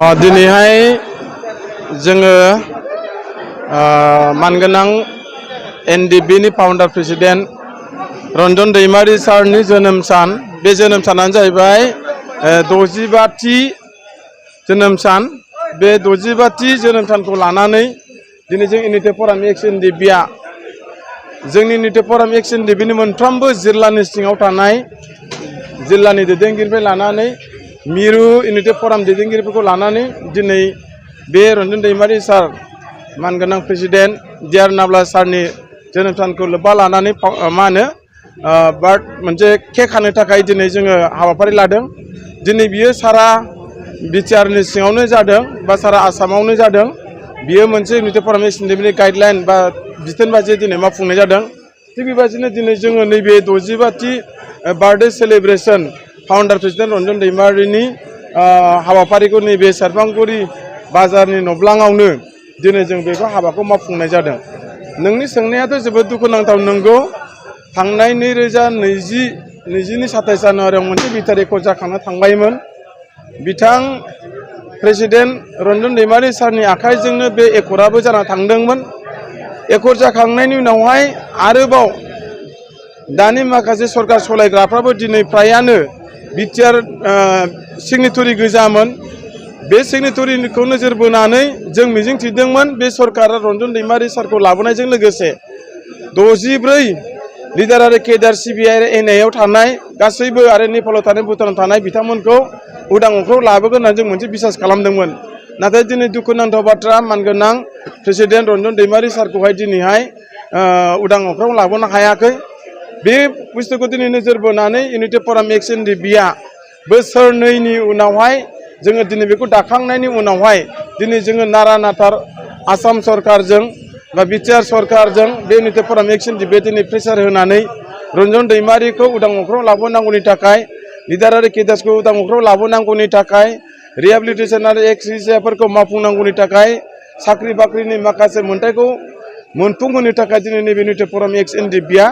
दिनैहाय जोङो मानगोनां एनडिबिनि फाउन्डार प्रेसिडेन्ट रन्जन दैमारी सारनि जोनोम सान। बे जोनोम सानानो जाहैबाय 65थि जोनोम सान। बे 65थि जोनोम सानखौ लानानै दिनै जों इउनिटि फराम एक्स एनडिबिआ जोंनि इउनिटि फराम एक्स एनडिबिनि मोनफ्रोमबो जिल्लानि सिङाव थानाय जिल्लानि दैदेनगिरिनिफ्राय लानानै मिरु इउनिटि फराम दैदेनगिरिफोरखौ लानानै दिनै बे रन्जन दैमारी सार मानगोनां प्रेसिडेन्ट डिआर नाब्ला सारनि जोनोम सानखौ लोब्बा लानानै बार्थ मोनसे केक हानो थाखाय दिनै जोङो हाबाफारि लादों। दिनै बियो सारा बिटिआरनि सिङावनो जादों बा सारा आसामावनो जादों। बियो मोनसे इउनिटि फराम एक्स एनडिबिनि गाइडलाइन बा बिथोन बायदियै दिनै मावफुंनाय जादों। थिग बेबायदिनो दिनै जोङो नैबे 65थि बार्थडे सेलिब्रेसन फाउन्डार प्रेसिडेन्ट रन्जन दैमारीनि हाबाफारिखौ नैबे सेरफांगुरि बाजारनि नब्लाङावनो दिनै जों बेखौ हाबाखौ मावफुंनाय जादों। नोंनि सोंनायाथ' जोबोद दुखुनांथाव। नंगौ, थांनाय 2020नि 27 जानुवारियाव मोनसे बिथार रेकर्ड जाखांना थांबायमोन। बिथां प्रेसिडेन्ट रन्जन दैमारी सारनि आखाइजोंनो बे एकर्डआबो जाना थांदोंमोन। एकर्ड जाखांनायनि उनावहाय आरोबाव दानि माखासे सरकार सालायग्राफ्राबो दिनै फ्रायानो बिटिआर सिगनेटरि गोजामोन। बे सिगनेटरिखौ नोजोर बोनानै जों मिजिंथिदोंमोन बे सरकारा रन्जन दैमारी सारखौ लाबोनायजों लोगोसे 64 लिडार आरो केडार सिबिआइ एनआइआव थानाय गासैबो आरो नेपालाव थानाय भुटानाव थानाय बिथांमोनखौ उदां अख्राङाव लाबोगोन होननानै जों मोनसे बिसास खालामदोंमोन। नाथाय दिनै दुखुनांथाव बाथ्रा, मानगोनां प्रेसिडेन्ट रन्जन दैमारी सारखौहाय दिनैहाय उदां अख्राङाव लाबोनो हायाखै। बे बुस्थुखौ दिनै नोजोर बोनानै इउनिटि फराम एक्स एनडिबिआ बोसोरनैनि उनावहाय जोङो दिनै बेखौ दाखांनायनि उनावहाय दिनै जोङो नारा नाथार आसाम सरकारजों बा बिटिआर सरकारजों बे इउनिटि फराम एक्स एनडिबिआ दिनै प्रेसार होनानै रन्जन दैमारीखौ उदां अख्राङाव लाबोनांगौनि थाखाय, लिडार आरो केडार्सखौ उदां अख्राङाव लाबोनांगौनि थाखाय, रिहेबिलिटेसन आरो एक्सग्रेसियाफोरखौ मावफुंनांगौनि थाखाय, साख्रि बाख्रिनि माखासे मोन्थायखौ मोनफुंहोनो थाखाय दिनै नैबे इउनिटि फराम एक्स एनडिबिआ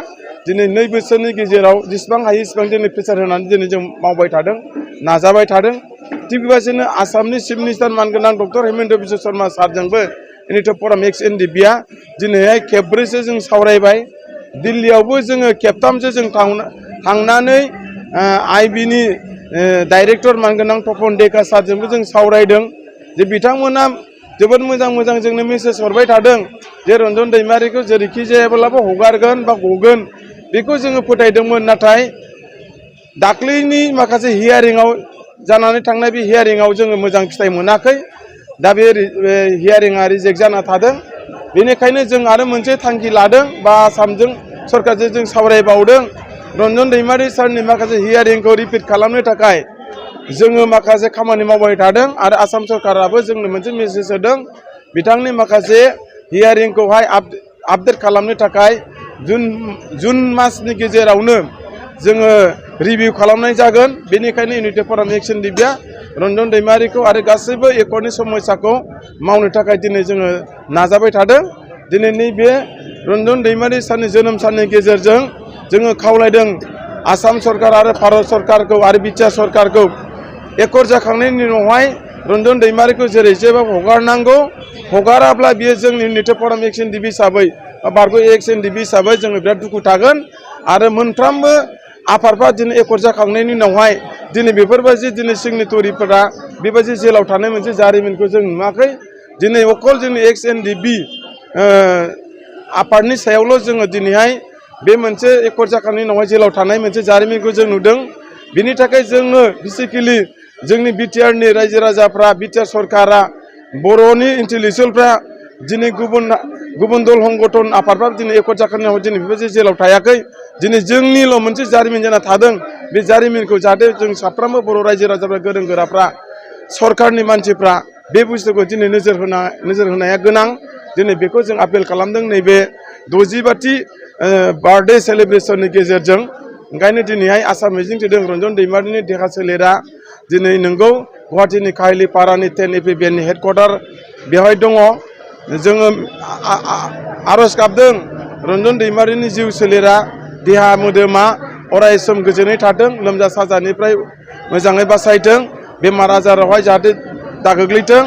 दिनै 2 बोसोरनि गेजेराव जेसेबां हायो एसेबां दिनै प्रेसार होनानै दिनै जों मावबाय थादों, नाजाबाय थादों। थिग बेबायदिनो आसामनि चिफ मिनिस्टार मानगोनां डक्टर हेमेन्त बिश्व शर्मा सारजोंबो इउनिटि फराम एक्स एनडिबिआ दिनैहाय खेबब्रैसो जों सावरायबाय। दिल्लीयावबो जोङो खेबथामसो जों थांनानै आइबिनि डाइरेक्टर मानगोनां तपन डेका सारजोंबो जों सावरायदों जे बिथांमोना जोबोद मोजां जोंनो मेसेज हरबाय थादों जे रन्जन दैमारीखौ जेरैखि जायाब्लाबो हगारगोन बा गगोन बेखौ जोङो फोथायदोंमोन। नाथाय दाख्लैनि माखासे हियारिंआव जानानै थांनाय बे हियारिंआव जोङो मोजां फिथाइ मोनाखै। दा बे हियारिंआ रिजेक्ट जाना थादों। बेनिखायनो जों आरो मोनसे थांखि लादों बा आसामजों सरकारजों जों सावरायबावदों रन्जन दैमारी सारनि माखासे हियारिंखौ रिपिट खालामनो थाखाय जोङो माखासे खामानि मावबाय थादों आरो आसाम सरकाराबो जोंनो मोनसे मेसेज होदों बिथांनि माखासे हियारिंखौहाय आपडेट खालामनो थाखाय जुन मासनि गेजेरावनो जोङो रिभिउ खालामनाय जागोन। बेनिखायनो इउनिटि फराम एक्स एनडिबिआ रन्जन दैमारीखौ आरो गासैबो एकर्डनि समयसाखौ मावनो थाखाय दिनै जोङो नाजाबाय थादों। दिनै नैबे रन्जन दैमारी सारनि जोनोम साननि गेजेरजों जोङो खावलायदों आसाम सरकार आरो भारत सरकारखौ आरो बिटिआर सरकारखौ एकर्ड जाखांनायनि उनावहाय रन्जन दैमारीखौ जेरैबाबो हगारनांगौ। हगाराब्ला बियो जोंनि इउनिटि फराम एक्स एनडिबि हिसाबै बा बारग' एक्स एनडिबि हिसाबै जोङो बिराद दुखु थागोन। आरो मोनफ्रोमबो आफादफ्रा दिनै एकर्ड जाखांनायनि उनावहाय दिनै बेफोरबायदि दिनै सिगनेटरिफोरा बेबायदि जेलाव थानाय मोनसे जारिमिनखौ जों नुवाखै। दिनै अकल जोंनि एक्स एनडिबि आफादनि सायावल' जोङो दिनैहाय बे मोनसे एकर्ड जाखांनायनि उनावहाय जेलाव थानाय मोनसे जारिमिनखौ जों नुदों। बिनि थाखाय जोङो बेसिकेलि जोंनि बिटिआरनि रायजो राजाफ्रा, बिटिआर सरकारा, बर'नि इन्टेलेक्सुयेलफ्रा दिनै गुबुन दल संगठन आफादफ्रा दिनै एकर्ड जाखांनायनि उनाव दिनै बेबायदि जेलाव थायाखै। दिनै जोंनिल' मोनसे जारिमिन जाना थादों। बे जारिमिनखौ जाहाथे जों साफ्रोमबो बर' रायजो राजाफ्रा, गोरों गोराफ्रा, सरकारनि मानसिफ्रा बे बुस्थुखौ दिनै नोजोर होनाया गोनां। दिनै बेखौ जों आपिल खालामदों नैबे 65थि बार्थडे सेलिब्रेसननि गेजेरजों। ओंखायनो दिनैहाय आसा मिजिंथिदों रन्जन दैमारीनि देहा सोलेरा दिनै नोंगौ गुवाहाटीनि काहिलिपारानि 10 एपिबिएननि हेडक्वार्टार बेवहाय दङ। जोङो आर'ज गाबदों रन्जन दैमारीनि जिउ सोलेरा, देहा मोदोमा अरायसम गोजोनै थाथों, लोमजा साजानिफ्राय मोजाङै बासायथों, बेमार आजारावहाय जाहाथे दागोग्लैथों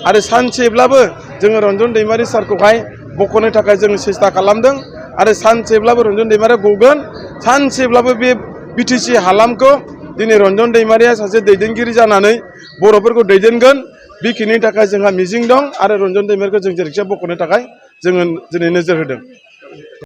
आरो सानसेब्लाबो जोङो रन्जन दैमारि सारखौहाय बख'नो थाखाय जों सेस्था खालामदों आरो सानसेब्लाबो रन्जन दैमारिया गगोन सानसेब्लाबो बे बिटिसि हालामखौ दिनै रन्जन दैमारिया सासे दैदेनगिरि जानानै बर'फोरखौ दैदेनगोन बेखिनि थाखाय जोंहा मिजिं दं आरो रन्जन दैमारिखौ जों जेरैखिजाया बख'नो थाखाय जोङो दिनै नोजोर होदों।